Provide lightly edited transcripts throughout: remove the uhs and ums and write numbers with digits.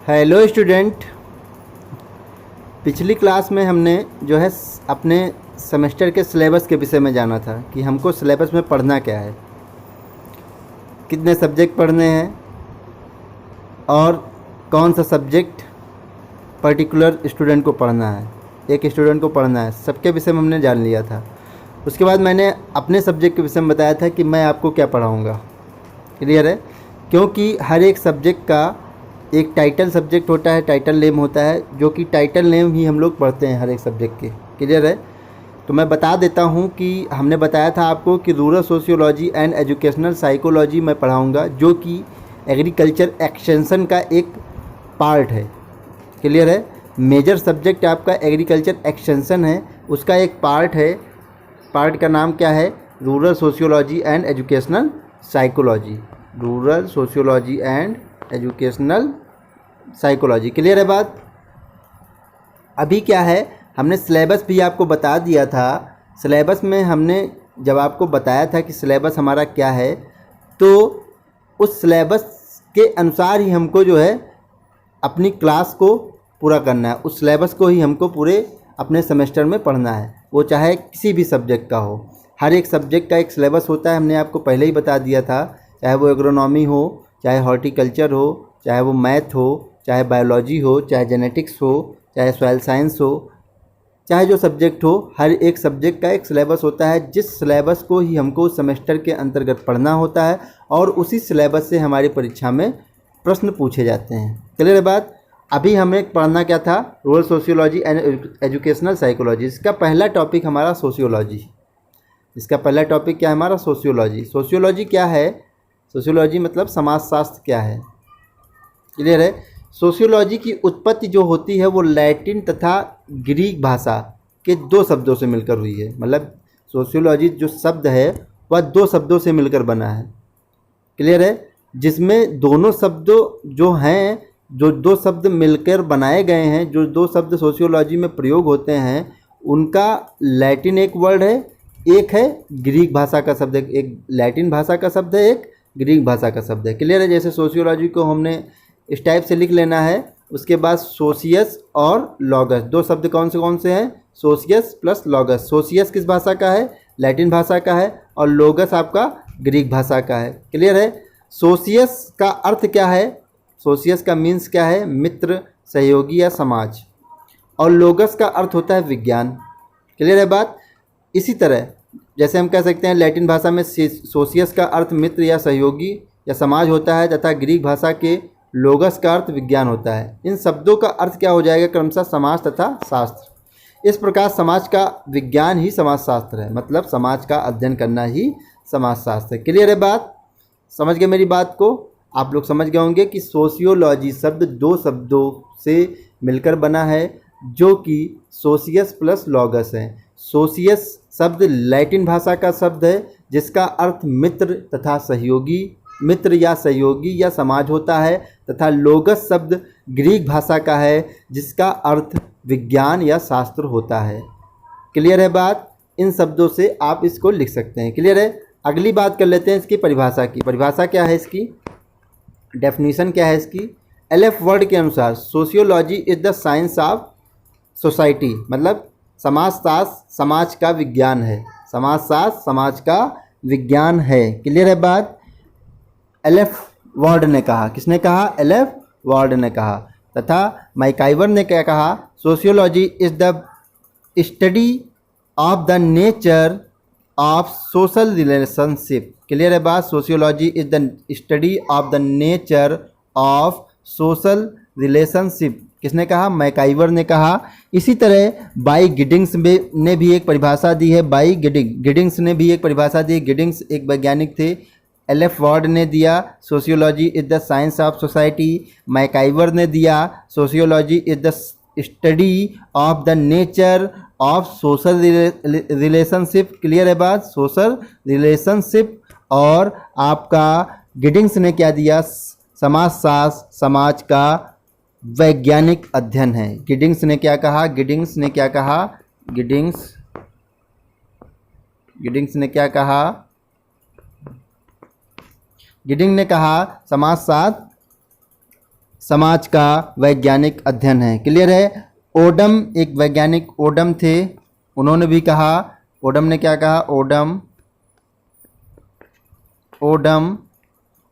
Hello student. पिछली class में हमने जो है अपने सेमेस्टर के सिलेबस के विषय में जाना था कि हमको सिलेबस में पढ़ना क्या है, कितने सब्जेक्ट पढ़ने हैं और कौन सा सब्जेक्ट पर्टिकुलर स्टूडेंट को पढ़ना है, एक स्टूडेंट को पढ़ना है, सबके विषय में हमने जान लिया था। उसके बाद मैंने अपने सब्जेक्ट के विषय में बताया था कि मैं आपको क्या पढ़ाऊँगा। क्लियर है? क्योंकि हर एक सब्जेक्ट का एक टाइटल सब्जेक्ट होता है, टाइटल नेम होता है, जो कि टाइटल नेम ही हम लोग पढ़ते हैं हर एक सब्जेक्ट के। क्लियर है? तो मैं बता देता हूँ कि हमने बताया था आपको कि rural sociology and educational psychology मैं पढ़ाऊँगा, जो कि एग्रीकल्चर एक्सटेंशन का एक पार्ट है। क्लियर है? मेजर सब्जेक्ट आपका एग्रीकल्चर एक्सटेंशन है, उसका एक पार्ट है। पार्ट का नाम क्या है? Rural sociology and educational psychology. Rural sociology and educational psychology. Clear है बात? अभी क्या है, हमने सिलेबस भी आपको बता दिया था। सिलेबस में हमने जब आपको बताया था कि सिलेबस हमारा क्या है, तो उस सिलेबस के अनुसार ही हमको जो है अपनी क्लास को पूरा करना है। उस सिलेबस को ही हमको पूरे अपने सेमेस्टर में पढ़ना है, वो चाहे किसी भी सब्जेक्ट का हो। हर एक सब्जेक्ट का एक सिलेबस होता है, हमने आपको पहले ही बता दिया था। चाहे वो एग्रोनॉमी हो, चाहे हॉर्टिकल्चर हो, चाहे वो मैथ हो, चाहे बायोलॉजी हो, चाहे जेनेटिक्स हो, चाहे सॉइल साइंस हो, चाहे जो सब्जेक्ट हो, हर एक सब्जेक्ट का एक सिलेबस होता है, जिस सिलेबस को ही हमको सेमेस्टर के अंतर्गत पढ़ना होता है और उसी सिलेबस से हमारी परीक्षा में प्रश्न पूछे जाते हैं। क्लियर बात? अभी हमें पढ़ना क्या था? Rural sociology and educational psychology. इसका पहला टॉपिक हमारा सोशियोलॉजी। इसका पहला टॉपिक क्या है हमारा? सोशियोलॉजी। सोशियोलॉजी क्या है? सोशियोलॉजी मतलब समाजशास्त्र क्या है। क्लियर है? सोशियोलॉजी की उत्पत्ति जो होती है वो लैटिन तथा ग्रीक भाषा के दो शब्दों से मिलकर हुई है। मतलब सोशियोलॉजी जो शब्द है वह दो शब्दों से मिलकर बना है। क्लियर है? जिसमें दोनों शब्द जो हैं, जो दो शब्द मिलकर बनाए गए हैं, जो दो शब्द सोशियोलॉजी में प्रयोग होते हैं, उनका लैटिन एक वर्ड है, एक है ग्रीक भाषा का शब्द है। एक लैटिन भाषा का शब्द है, एक ग्रीक भाषा का शब्द है। क्लियर है? जैसे सोशियोलॉजी को हमने इस टाइप से लिख लेना है। उसके बाद सोशियस और लॉगस, दो शब्द कौन से हैं? सोशियस प्लस लॉगस। सोशियस किस भाषा का है? लैटिन भाषा का है, और लोगस आपका ग्रीक भाषा का है। क्लियर है? सोशियस का अर्थ क्या है? सोशियस का मीन्स क्या है? मित्र, सहयोगी या समाज। और लोगस का अर्थ होता है विज्ञान। क्लियर है बात? इसी तरह जैसे हम कह सकते हैं लैटिन भाषा में सोशियस का अर्थ मित्र या सहयोगी या समाज होता है, तथा ग्रीक भाषा के लोगस का अर्थ विज्ञान होता है। इन शब्दों का अर्थ क्या हो जाएगा क्रमशः? समाज तथा शास्त्र। इस प्रकार समाज का विज्ञान ही समाजशास्त्र है, मतलब समाज का अध्ययन करना ही समाजशास्त्र है। क्लियर है बात? समझ गए मेरी बात को? आप लोग समझ गए होंगे कि सोशियोलॉजी शब्द दो शब्दों से मिलकर बना है, जो कि सोशियस प्लस लॉगस है। सोशियस शब्द लैटिन भाषा का शब्द है, जिसका अर्थ मित्र तथा सहयोगी, मित्र या सहयोगी या समाज होता है, तथा लोगस शब्द ग्रीक भाषा का है, जिसका अर्थ विज्ञान या शास्त्र होता है। क्लियर है बात? इन शब्दों से आप इसको लिख सकते हैं। क्लियर है? अगली बात कर लेते हैं इसकी परिभाषा की। परिभाषा क्या है इसकी? डेफिनेशन क्या है इसकी? एलएफ वर्ड के अनुसार sociology is the science of society, मतलब समाजशास्त्र समाज का विज्ञान है। समाजशास्त्र समाज का विज्ञान है। क्लियर है बात? एलएफ वार्ड ने कहा। किसने कहा? एलएफ वार्ड ने कहा। तथा मैकाइवर ने क्या कहा? Sociology is the study of the nature of social relationship. Clear है बात? Sociology is the study of the nature of social relationship. किसने कहा? मैकाइवर ने कहा। इसी तरह बाई गिडिंग्स ने भी एक परिभाषा दी है। बाई गिडिंग्स ने भी एक परिभाषा दी। गिडिंग्स एक वैज्ञानिक थे। एलएफ वार्ड ने दिया sociology is the science of society. MacIver ने दिया sociology is the study of the nature of social relationship. Clear है बात? Social relationship. और आपका गिडिंग्स ने क्या दिया? समाजशास्त्र समाज का वैज्ञानिक अध्ययन है। गिडिंग्स ने क्या कहा? गिडिंग्स ने क्या कहा? गिडिंग्स ने क्या कहा? गिडिंग ने कहा समाजशास्त्र समाज का वैज्ञानिक अध्ययन है। क्लियर है। ओडम एक वैज्ञानिक ओडम थे, उन्होंने भी कहा, ओडम ने क्या कहा,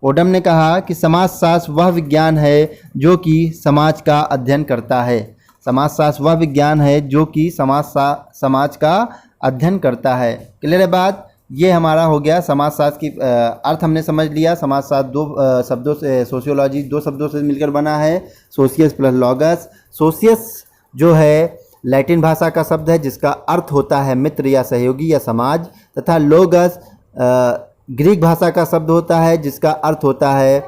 ओडम ने कहा कि समाजशास्त्र वह विज्ञान है जो कि समाज का अध्ययन करता है। समाजशास्त्र वह विज्ञान है जो कि समाज का अध्ययन करता है। क्लियर है बात। ये हमारा हो गया समाजशास्त्र की अर्थ हमने समझ लिया। समाजशास्त्र दो शब्दों से, सोशियोलॉजी दो शब्दों से मिलकर बना है, सोशियस प्लस लॉगस। सोशियस जो है लैटिन भाषा का शब्द है जिसका अर्थ होता है मित्र या सहयोगी या समाज, तथा लोगस ग्रीक भाषा का शब्द होता है जिसका अर्थ होता है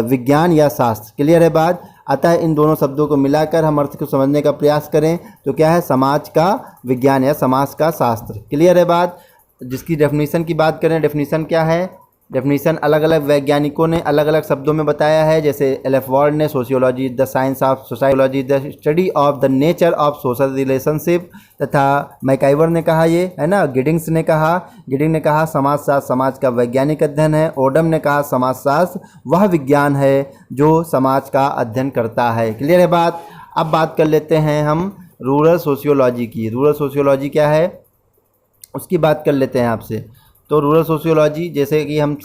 विज्ञान या शास्त्र। क्लियर है बात। अतः इन दोनों शब्दों को मिलाकर हम अर्थ को समझने का प्रयास करें तो क्या है, समाज का विज्ञान या समाज का शास्त्र। क्लियर है बात। जिसकी डेफिनेशन की बात करें, डेफिनेशन क्या है, डेफिनेशन अलग अलग वैज्ञानिकों ने अलग अलग शब्दों में बताया है। जैसे एल.एफ. वॉर्ड ने sociology the science of sociology the study of the nature of social relationship, तथा मैकाइवर ने कहा ये है ना, गिडिंग ने कहा समाजशास्त्र समाज का वैज्ञानिक अध्ययन है। ओडम ने कहा समाजशास्त्र वह विज्ञान है जो समाज का अध्ययन करता है। क्लियर है बात। अब बात कर लेते हैं हम रूरल सोशियोलॉजी की। रूरल सोशियोलॉजी क्या है उसकी बात कर लेते हैं आपसे। तो रूरल सोशियोलॉजी, जैसे कि हम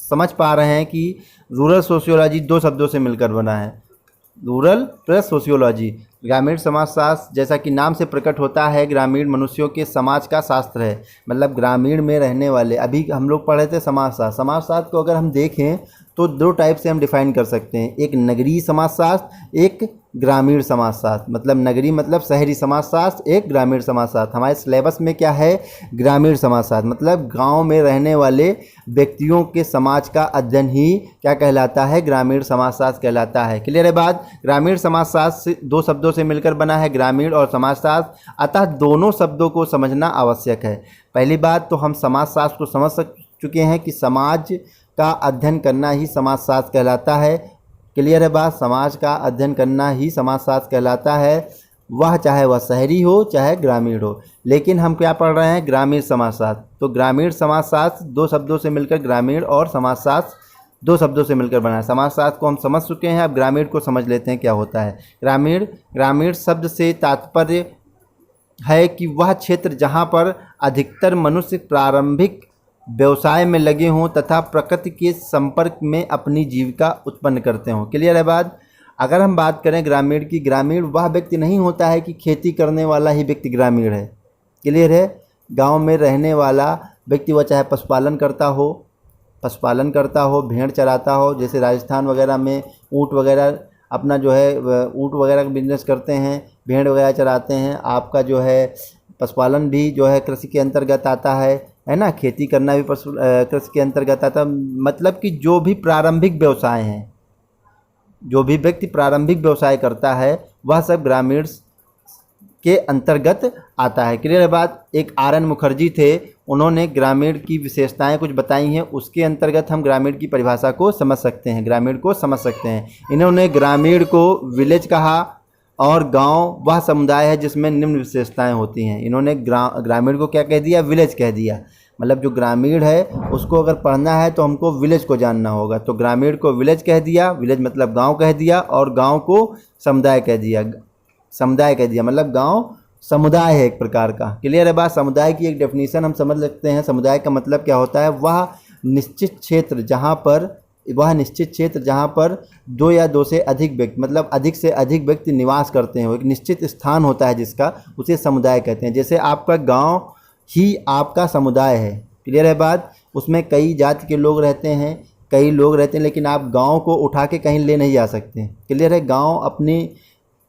समझ पा रहे हैं कि रूरल सोशियोलॉजी दो शब्दों से मिलकर बना है, रूरल प्लस सोशियोलॉजी। ग्रामीण समाजशास्त्र जैसा कि नाम से प्रकट होता है ग्रामीण मनुष्यों के समाज का शास्त्र है, मतलब ग्रामीण में रहने वाले। अभी हम लोग पढ़े थे समाजशास्त्र। समाजशास्त्र को अगर हम देखें तो दो टाइप से हम डिफाइन कर सकते हैं, एक नगरीय समाजशास्त्र, एक ग्रामीण समाजशास्त्र। मतलब नगरीय मतलब शहरी समाजशास्त्र, एक ग्रामीण समाजशास्त्र। हमारे सिलेबस में क्या है, ग्रामीण समाजशास्त्र मतलब गांव में रहने वाले व्यक्तियों के समाज का अध्ययन ही क्या कहलाता है, ग्रामीण समाजशास्त्र कहलाता है। क्लियर है बात। ग्रामीण समाजशास्त्र दो शब्दों से मिलकर बना है, ग्रामीण और समाजशास्त्र, अतः दोनों शब्दों को समझना आवश्यक है। पहली बात तो हम समाजशास्त्र को समझ चुके हैं कि समाज का अध्ययन करना ही समाजशास्त्र कहलाता है। क्लियर है बात। समाज का अध्ययन करना ही समाजशास्त्र कहलाता है, वह चाहे वह शहरी हो चाहे ग्रामीण हो। लेकिन हम क्या पढ़ रहे हैं, ग्रामीण समाजशास्त्र। तो ग्रामीण समाजशास्त्र दो शब्दों से मिलकर, ग्रामीण और समाजशास्त्र दो शब्दों से मिलकर बना है। समाजशास्त्र को हम समझ चुके हैं, अब ग्रामीण को समझ लेते हैं क्या होता है। ग्रामीण शब्द से तात्पर्य है कि वह क्षेत्र जहाँ पर अधिकतर मनुष्य प्रारंभिक व्यवसाय में लगे हों तथा प्रकृति के संपर्क में अपनी जीविका उत्पन्न करते हों। क्लियर है बात। अगर हम बात करें ग्रामीण की, ग्रामीण वह व्यक्ति नहीं होता है कि खेती करने वाला ही व्यक्ति ग्रामीण है। क्लियर है। गांव में रहने वाला व्यक्ति वह चाहे पशुपालन करता हो, भेड़ चराता हो, जैसे राजस्थान वगैरह में ऊँट वगैरह अपना जो है ऊँट वगैरह का बिजनेस करते हैं, भेड़ वगैरह चराते हैं। आपका जो है पशुपालन भी जो है कृषि के अंतर्गत आता है ना, खेती करना भी कृषि के अंतर्गत आता है। मतलब कि जो भी प्रारंभिक व्यवसाय हैं, जो भी व्यक्ति प्रारंभिक व्यवसाय करता है वह सब ग्रामीण के अंतर्गत आता है। क्लियर है बात। एक आर.एन. मुखर्जी थे, उन्होंने ग्रामीण की विशेषताएं कुछ बताई हैं, उसके अंतर्गत हम ग्रामीण की परिभाषा को समझ सकते हैं, ग्रामीण को समझ सकते हैं। इन्होंने ग्रामीण को विलेज कहा और गांव वह समुदाय है जिसमें निम्न विशेषताएं होती हैं। इन्होंने ग्रामीण को क्या कह दिया, विलेज कह दिया। मतलब जो ग्रामीण है उसको अगर पढ़ना है तो हमको विलेज को जानना होगा। तो ग्रामीण को विलेज कह दिया, विलेज मतलब गांव कह दिया, और गांव को समुदाय कह दिया, मतलब गांव समुदाय है एक प्रकार का। क्लियर है बात। समुदाय की एक डेफिनेशन हम समझ सकते हैं। समुदाय का मतलब क्या होता है, वह निश्चित क्षेत्र जहाँ पर दो या दो से अधिक व्यक्ति, मतलब अधिक से अधिक व्यक्ति निवास करते हैं, एक निश्चित स्थान होता है जिसका, उसे समुदाय कहते हैं। जैसे आपका गांव ही आपका समुदाय है। क्लियर है बात। उसमें कई जाति के लोग रहते हैं, लेकिन आप गांव को उठा के कहीं ले नहीं जा सकते। क्लियर है। गांव अपनी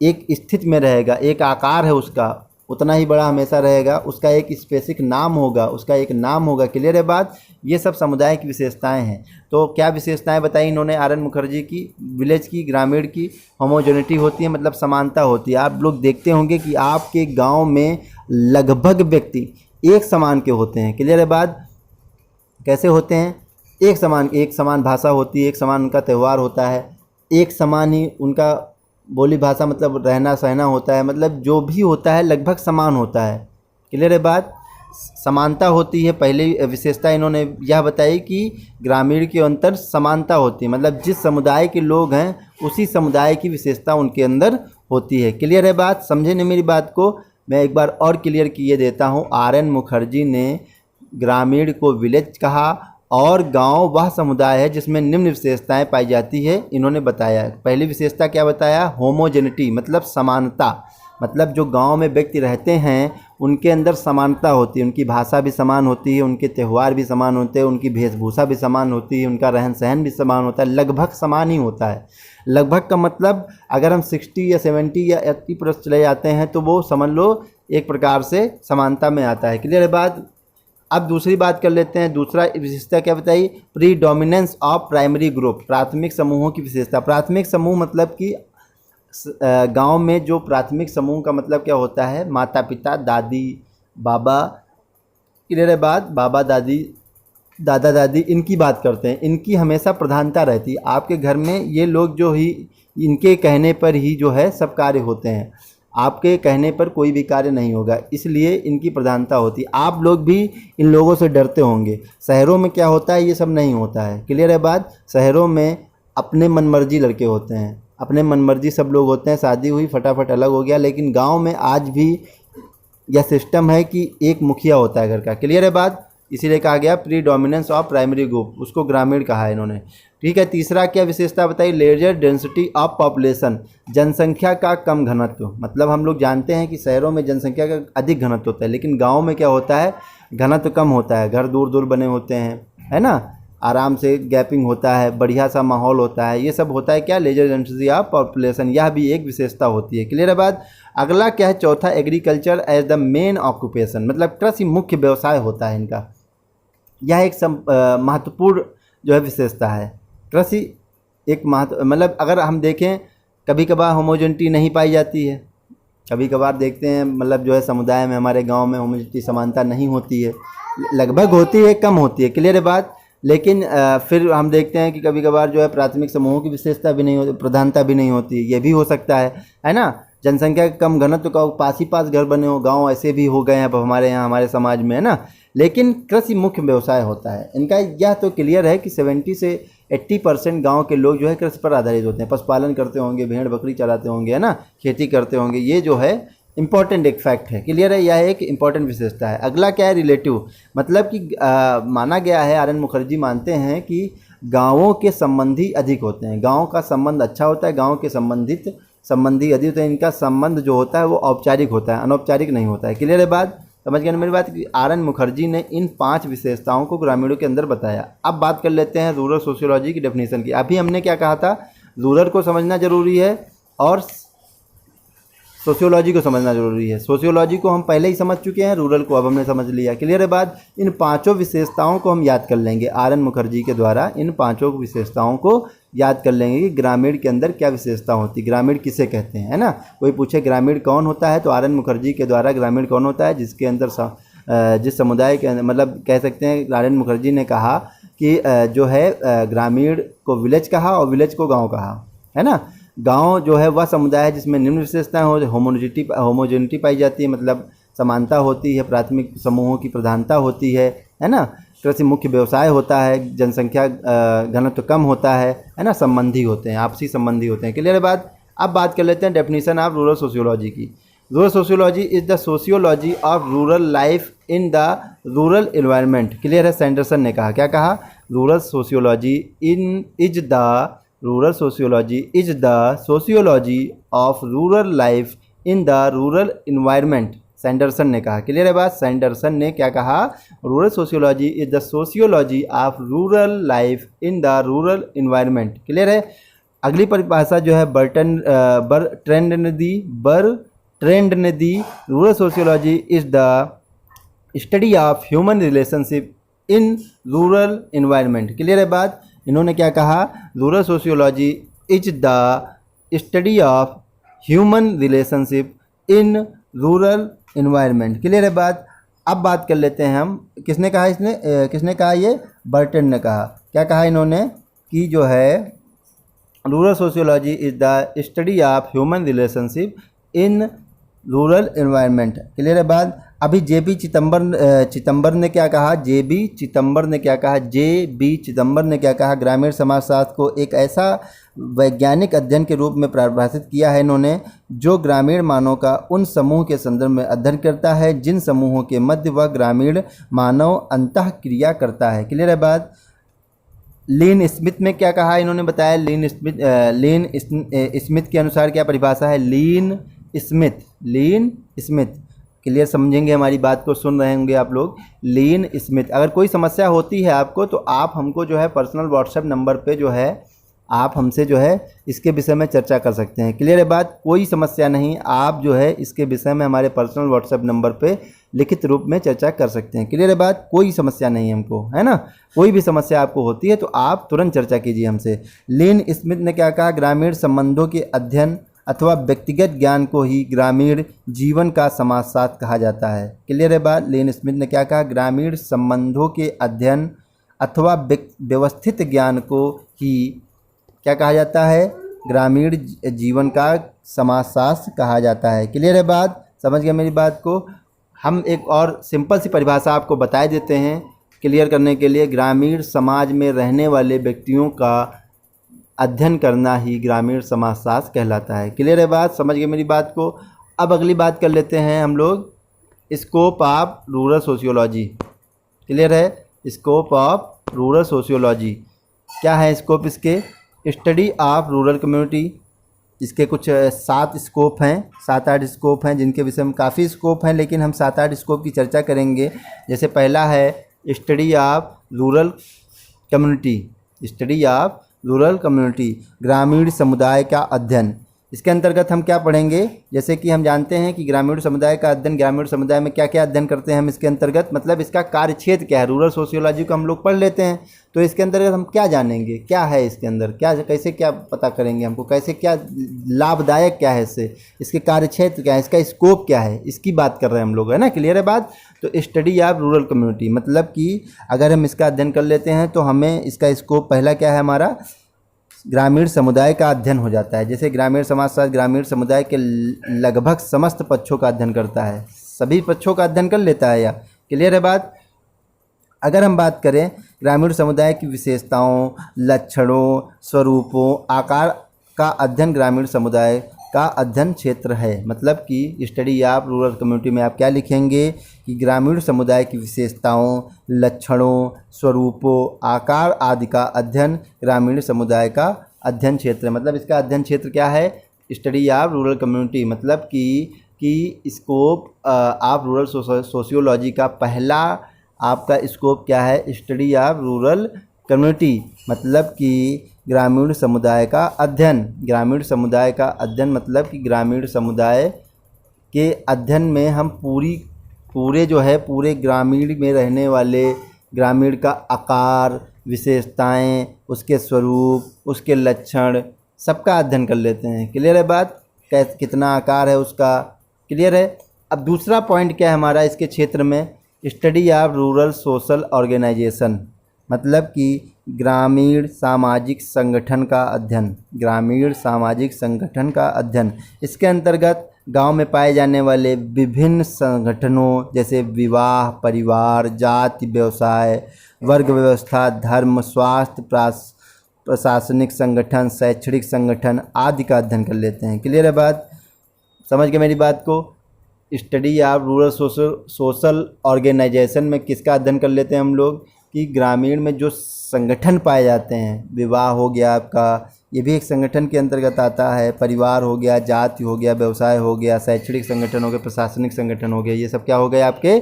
एक स्थिति में रहेगा, एक आकार है उसका, उतना ही बड़ा हमेशा रहेगा, उसका एक स्पेसिफिक नाम होगा, क्लियर है बात। ये सब समुदाय की विशेषताएं हैं। तो क्या विशेषताएं बताई इन्होंने आर.एन. मुखर्जी की, विलेज की, ग्रामीण की, होमोजेनिटी होती है, मतलब समानता होती है। आप लोग देखते होंगे कि आपके गांव में लगभग व्यक्ति एक समान के होते हैं। क्लियर है बात। कैसे होते हैं, एक समान भाषा होती है, एक समान उनका त्यौहार होता है, एक समान ही उनका बोली भाषा, मतलब रहना सहना होता है, मतलब जो भी होता है लगभग समान होता है। क्लियर है बात। समानता होती है। पहली विशेषता इन्होंने यह बताई कि ग्रामीण के अंदर समानता होती है, मतलब जिस समुदाय के लोग हैं उसी समुदाय की विशेषता उनके अंदर होती है। क्लियर है बात? समझे नहीं मेरी बात को? मैं एक बार और क्लियर किए देता हूँ। RN मुखर्जी ने ग्रामीण को विलेज कहा और गांव वह समुदाय है जिसमें निम्न विशेषताएं पाई जाती है, इन्होंने बताया। पहली विशेषता क्या बताया? होमोजेनिटी, मतलब समानता, मतलब जो गांव में व्यक्ति रहते हैं उनके अंदर समानता होती है, उनकी भाषा भी समान होती है, उनके त्यौहार भी समान होते हैं, उनकी वेशभूषा भी समान होती है, उनका रहन सहन भी समान होता है, लगभग समान ही होता है। लगभग का मतलब अगर हम 60 या 70 या 80% चले जाते हैं तो वो समझ लो एक प्रकार से समानता में आता है। क्लियर है बात? अब दूसरी बात कर लेते हैं। दूसरा विशेषता क्या बताई? प्रीडोमिनेंस ऑफ प्राइमरी ग्रुप, प्राथमिक समूहों की विशेषता। प्राथमिक समूह मतलब कि गांव में जो प्राथमिक समूह का मतलब क्या होता है? माता पिता, दादी बाबा, क्लियर है बात? बाबा दादी, दादा दादी, इनकी बात करते हैं। इनकी हमेशा प्रधानता रहती है आपके घर में। ये लोग जो ही इनके कहने पर ही जो है सब कार्य होते हैं, आपके कहने पर कोई भी कार्य नहीं होगा, इसलिए इनकी प्रधानता होती है। आप लोग भी इन लोगों से डरते होंगे। शहरों में क्या होता है? ये सब नहीं होता है। क्लियर है बात? शहरों में अपने मनमर्जी लड़के होते हैं, अपने मनमर्जी सब लोग होते हैं, शादी हुई फटाफट अलग हो गया। लेकिन गांव में आज भी यह सिस्टम है कि एक मुखिया होता है घर का। क्लियर है बात? इसीलिए कहा गया प्रीडोमिनेंस ऑफ प्राइमरी ग्रुप, उसको ग्रामीण कहा है इन्होंने। ठीक है, तीसरा क्या विशेषता बताई? लेजर डेंसिटी ऑफ पॉपुलेशन, जनसंख्या का कम घनत्व। मतलब हम लोग जानते हैं कि शहरों में जनसंख्या का अधिक घनत्व होता है, लेकिन गाँव में क्या होता है? घनत्व कम होता है, घर दूर दूर बने होते हैं, है ना, आराम से गैपिंग होता है, बढ़िया सा माहौल होता है। ये सब होता है क्या? लेजर डेंसिटी ऑफ पॉपुलेशन, यह भी एक विशेषता होती है। क्लियर है बात? अगला क्या है? चौथा, agriculture as the main occupation, मतलब कृषि मुख्य व्यवसाय होता है इनका। यह एक महत्वपूर्ण जो है विशेषता है। कृषि एक मतलब अगर हम देखें, कभी कभार होमोजेनिटी नहीं पाई जाती है, कभी कभार देखते हैं मतलब जो है समुदाय में, हमारे गांव में होमोजेनिटी समानता नहीं होती है, लगभग होती है, कम होती है। क्लियर है बात? लेकिन फिर हम देखते हैं कि कभी कभार जो है प्राथमिक समूहों की विशेषता भी नहीं होती, प्रधानता भी नहीं होती, ये भी हो सकता है ना। जनसंख्या का कम घनत्व का पास ही पास घर बने हो, गांव ऐसे भी हो गए हैं अब हमारे यहाँ, हमारे समाज में, है ना। लेकिन कृषि मुख्य व्यवसाय होता है इनका। यह तो क्लियर है कि 70 से 80% गाँव के लोग जो है कृषि पर आधारित होते हैं, पशुपालन करते होंगे, भेड़ बकरी चराते होंगे, है ना, खेती करते होंगे। ये जो है इंपॉर्टेंट एक फैक्ट है। क्लियर है? यह एक इंपॉर्टेंट विशेषता है। अगला क्या है? रिलेटिव, मतलब कि माना गया है, RN मुखर्जी मानते हैं कि गांवों के संबंधी अधिक होते हैं, गांव का संबंध अच्छा होता है, गांव के संबंधी अधिक होते हैं। इनका संबंध जो होता है वो औपचारिक होता है, अनौपचारिक नहीं होता है। क्लियर है बात? समझ गए ना मेरी बात? कि RN मुखर्जी ने इन 5 विशेषताओं को ग्रामीणों के अंदर बताया। अब बात कर लेते हैं रूरल सोशियोलॉजी की डेफिनेशन की। अभी हमने क्या कहा था? रूरल को समझना जरूरी है और सोशियोलॉजी को समझना जरूरी है। सोशियोलॉजी को हम पहले ही समझ चुके हैं, रूरल को अब हमने समझ लिया। क्लियर है बात? इन 5 विशेषताओं को हम याद कर लेंगे RN मुखर्जी के द्वारा। इन 5 विशेषताओं को याद कर लेंगे कि ग्रामीण के अंदर क्या विशेषता होती है, ग्रामीण किसे कहते हैं, है ना। कोई पूछे ग्रामीण कौन होता है, तो RN मुखर्जी के द्वारा ग्रामीण कौन होता है? जिसके अंदर जिस समुदाय के अंदर, मतलब कह सकते हैं RN मुखर्जी ने कहा कि जो है ग्रामीण को विलेज कहा और विलेज को गाँव कहा, है ना। गांव जो है वह समुदाय है जिसमें निम्न विशेषताएं हो, होमोजेनिटी पाई जाती है, मतलब समानता होती है, प्राथमिक समूहों की प्रधानता होती है ना। कृषि मुख्य व्यवसाय होता है, जनसंख्या घनत्व कम होता है ना, संबंधी होते हैं, आपसी संबंधी होते हैं। क्लियर है बात? अब बात कर लेते हैं डेफिनेशन ऑफ रूरल सोशियोलॉजी की। Rural sociology is the sociology of rural life in the rural environment. Clear है? सैंडरसन ने कहा, क्या कहा? Rural sociology Rural sociology is the sociology of rural life in the rural environment। Sanderson ने कहा। Clear है बात? सैंडरसन ने क्या कहा? Rural sociology is the sociology of rural life in the rural environment. Clear है? अगली परिभाषा जो है बर्ट्रैंड ने दी, rural sociology is the study of human relationship in rural environment. Clear है बात? इन्होंने क्या कहा? Rural sociology is the study of human relationship in rural environment. Clear है बात? अब बात कर लेते हैं हम, किसने कहा किसने कहा? ये बर्टन ने कहा। क्या कहा इन्होंने? कि जो है rural sociology is the study of human relationship in rural environment. Clear है बात। अभी जेबी चिदम्बर ने क्या कहा, जेबी चिदम्बर ने क्या कहा, जेबी चिदम्बर ने क्या कहा, ग्रामीण समाजशास्त्र को एक ऐसा वैज्ञानिक अध्ययन के रूप में परिभाषित किया है इन्होंने जो ग्रामीण मानव का उन समूह के संदर्भ में अध्ययन करता है जिन समूहों के मध्य वह ग्रामीण मानव अंतः क्रिया करता है। क्लियर है बात। लीन स्मिथ में क्या कहा इन्होंने बताया, लीन स्मिथ के अनुसार क्या परिभाषा है, लीन स्मिथ। क्लियर समझेंगे हमारी बात को, सुन रहे होंगे आप लोग। लीन स्मिथ। अगर कोई समस्या होती है आपको तो आप हमको जो है पर्सनल व्हाट्सएप नंबर पे जो है आप हमसे जो है इसके विषय में चर्चा कर सकते हैं। क्लियर है बात। कोई समस्या नहीं, आप जो है इसके विषय में हमारे पर्सनल व्हाट्सएप नंबर पे लिखित रूप में चर्चा कर सकते हैं। क्लियर है बात। कोई समस्या नहीं है हमको, है ना। कोई भी समस्या आपको होती है तो आप तुरंत चर्चा कीजिए हमसे। लीन स्मिथ ने क्या कहा, ग्रामीण संबंधों के अध्ययन अथवा व्यक्तिगत ज्ञान को ही ग्रामीण जीवन का समाजशास्त्र कहा जाता है। क्लियर है बात। लीन स्मिथ ने क्या कहा, ग्रामीण संबंधों के अध्ययन अथवा व्यवस्थित ज्ञान को ही क्या कहा जाता है, ग्रामीण जीवन का समाजशास्त्र कहा जाता है। क्लियर है बात, समझ गए मेरी बात को। हम एक और सिंपल सी परिभाषा आपको बता देते हैं क्लियर करने के लिए। ग्रामीण समाज में रहने वाले व्यक्तियों का अध्ययन करना ही ग्रामीण समाजशास्त्र कहलाता है। क्लियर है बात, समझ गए मेरी बात को। अब अगली बात कर लेते हैं हम लोग, scope of rural sociology. Clear है, स्कोप ऑफ रूरल सोशियोलॉजी क्या है स्कोप इसके, स्टडी ऑफ रूरल कम्युनिटी। इसके कुछ 7 स्कोप हैं, 7-8 स्कोप हैं जिनके विषय में काफ़ी स्कोप हैं, लेकिन हम 7-8 स्कोप की चर्चा करेंगे। जैसे पहला है study of rural community, study of rural community, ग्रामीण समुदाय का अध्ययन। इसके अंतर्गत हम क्या पढ़ेंगे, जैसे कि हम जानते हैं कि ग्रामीण समुदाय का अध्ययन, ग्रामीण समुदाय में क्या क्या अध्ययन करते हैं हम इसके अंतर्गत, मतलब इसका कार्य क्षेत्र क्या है। रूरल सोशियोलॉजी को हम लोग पढ़ लेते हैं तो इसके अंतर्गत हम क्या जानेंगे, क्या है इसके अंदर, क्या कैसे क्या पता करेंगे हमको, कैसे क्या लाभदायक क्या है इससे, इसके कार्य क्षेत्र क्या है, इसका स्कोप क्या है, इसकी बात कर रहे हैं हम लोग, है ना। क्लियर है बात। तो स्टडी ऑफ रूरल कम्युनिटी मतलब कि अगर हम इसका अध्ययन कर लेते हैं तो हमें इसका स्कोप पहला क्या है हमारा, ग्रामीण समुदाय का अध्ययन हो जाता है। जैसे ग्रामीण समाजशास्त्र ग्रामीण समुदाय के लगभग समस्त पक्षों का अध्ययन करता है, सभी पक्षों का अध्ययन कर लेता है या। क्लियर है बात। अगर हम बात करें ग्रामीण समुदाय की विशेषताओं, लक्षणों, स्वरूपों, आकार का अध्ययन ग्रामीण समुदाय का अध्ययन क्षेत्र है। मतलब कि स्टडी ऑफ रूरल कम्युनिटी में आप क्या लिखेंगे कि ग्रामीण समुदाय की विशेषताओं, लक्षणों, स्वरूपों, आकार आदि का अध्ययन ग्रामीण समुदाय का अध्ययन क्षेत्र है। मतलब इसका अध्ययन क्षेत्र क्या है, स्टडी ऑफ रूरल कम्युनिटी। मतलब कि स्कोप ऑफ रूरल सोशियोलॉजी का पहला आपका स्कोप क्या है, स्टडी ऑफ रूरल कम्युनिटी, मतलब कि ग्रामीण समुदाय का अध्ययन। ग्रामीण समुदाय का अध्ययन मतलब कि ग्रामीण समुदाय के अध्ययन में हम पूरे ग्रामीण में रहने वाले ग्रामीण का आकार, विशेषताएं, उसके स्वरूप, उसके लक्षण, सबका अध्ययन कर लेते हैं। क्लियर है बात, कितना आकार है उसका। क्लियर है। अब दूसरा पॉइंट क्या है हमारा इसके क्षेत्र में, study of rural social organisation, मतलब कि ग्रामीण सामाजिक संगठन का अध्ययन। ग्रामीण सामाजिक संगठन का अध्ययन, इसके अंतर्गत गांव में पाए जाने वाले विभिन्न संगठनों जैसे विवाह, परिवार, जाति, व्यवसाय, वर्ग व्यवस्था, धर्म, स्वास्थ्य, प्रशासनिक संगठन, शैक्षणिक संगठन आदि का अध्ययन कर लेते हैं। क्लियर है बात, समझ गए मेरी बात को। Study of rural social organisation में किसका अध्ययन कर लेते हैं हम लोग कि ग्रामीण में जो संगठन पाए जाते हैं, विवाह हो गया आपका, ये भी एक संगठन के अंतर्गत आता है, परिवार हो गया, जाति हो गया, व्यवसाय हो गया, शैक्षणिक संगठन हो गया, प्रशासनिक संगठन हो गया, ये सब क्या हो गए आपके,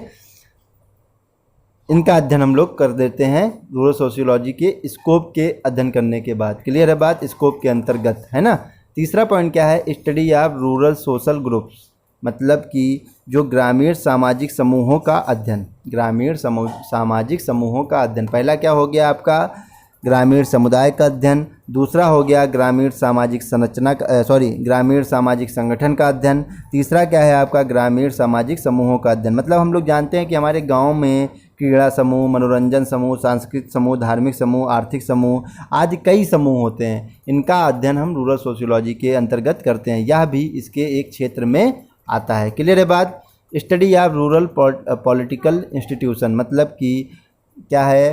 इनका अध्ययन हम लोग कर देते हैं रूरल सोशियोलॉजी के स्कोप के अध्ययन करने के बाद। क्लियर है बात, स्कोप के अंतर्गत, है ना। तीसरा पॉइंट क्या है, study of rural social groups, मतलब कि जो ग्रामीण सामाजिक समूहों का अध्ययन। ग्रामीण सामाजिक समूहों का अध्ययन, पहला क्या हो गया आपका, ग्रामीण समुदाय का अध्ययन। दूसरा हो गया ग्रामीण सामाजिक संरचना का ग्रामीण सामाजिक संगठन का अध्ययन। तीसरा क्या है आपका, ग्रामीण सामाजिक समूहों का अध्ययन। मतलब हम लोग जानते हैं कि हमारे गांव में क्रीड़ा समूह, मनोरंजन समूह, सांस्कृतिक समूह, धार्मिक समूह, आर्थिक समूह आदि कई समूह होते हैं, इनका अध्ययन हम रूरल सोशियोलॉजी के अंतर्गत करते हैं। यह भी इसके एक क्षेत्र में आता है। क्लियर है बात। Study of rural political institution मतलब कि क्या है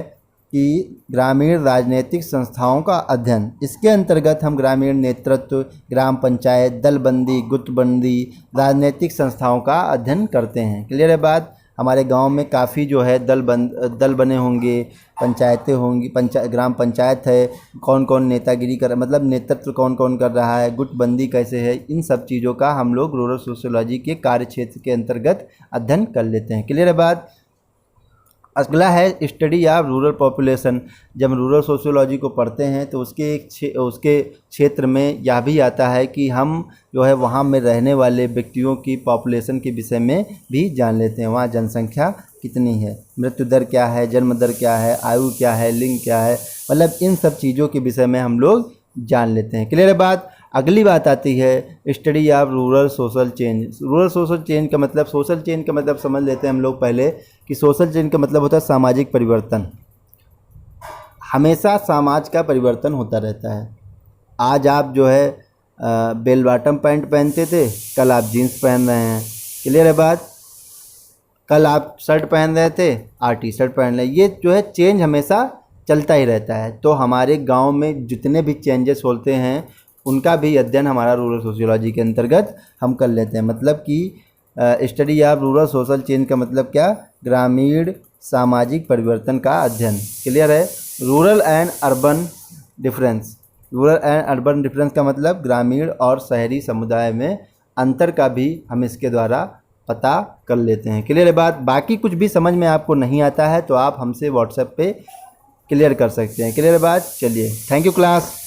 कि ग्रामीण राजनीतिक संस्थाओं का अध्ययन। इसके अंतर्गत हम ग्रामीण नेतृत्व, ग्राम पंचायत, दलबंदी, गुटबंदी, राजनीतिक संस्थाओं का अध्ययन करते हैं। क्लियर है बात। हमारे गांव में काफ़ी जो है दल बने होंगे, पंचायतें होंगी, ग्राम पंचायत है, कौन कौन नेतागिरी कर मतलब नेतृत्व कौन कौन कर रहा है, गुटबंदी कैसे है, इन सब चीज़ों का हम लोग रूरल सोशियोलॉजी के कार्य क्षेत्र के अंतर्गत अध्ययन कर लेते हैं। क्लियर है बात। अगला है स्टडी ऑफ रूरल पॉपुलेशन। जब रूरल सोशियोलॉजी को पढ़ते हैं तो उसके क्षेत्र में यह भी आता है कि हम जो है वहाँ में रहने वाले व्यक्तियों की पॉपुलेशन के विषय में भी जान लेते हैं। वहाँ जनसंख्या कितनी है, मृत्यु दर क्या है, जन्म दर क्या है, आयु क्या है, लिंग क्या है, मतलब इन सब चीज़ों के विषय में हम लोग जान लेते हैं। क्लियर है बात। अगली बात आती है study of rural social change. Rural social change का मतलब, सोशल चेंज का मतलब समझ लेते हैं हम लोग पहले कि सोशल चेंज का मतलब होता है सामाजिक परिवर्तन। हमेशा समाज का परिवर्तन होता रहता है। आज आप जो है बेल बॉटम पैंट पहनते थे, कल आप जीन्स पहन रहे हैं। क्लियर है बात। कल आप शर्ट पहन रहे थे, आज टी शर्ट पहन रहे हैं। ये जो है चेंज हमेशा चलता ही रहता है। तो हमारे गांव में जितने भी चेंजेस होते हैं उनका भी अध्ययन हमारा रूरल सोशियोलॉजी के अंतर्गत हम कर लेते हैं। मतलब कि study of rural social change का मतलब क्या, ग्रामीण सामाजिक परिवर्तन का अध्ययन। क्लियर है। Rural and urban difference. Rural and urban difference का मतलब ग्रामीण और शहरी समुदाय में अंतर का भी हम इसके द्वारा पता कर लेते हैं। क्लियर है बात। बाकी कुछ भी समझ में आपको नहीं आता है तो आप हमसे व्हाट्सएप पे क्लियर कर सकते हैं। क्लियर है बात। चलिए, थैंक यू क्लास।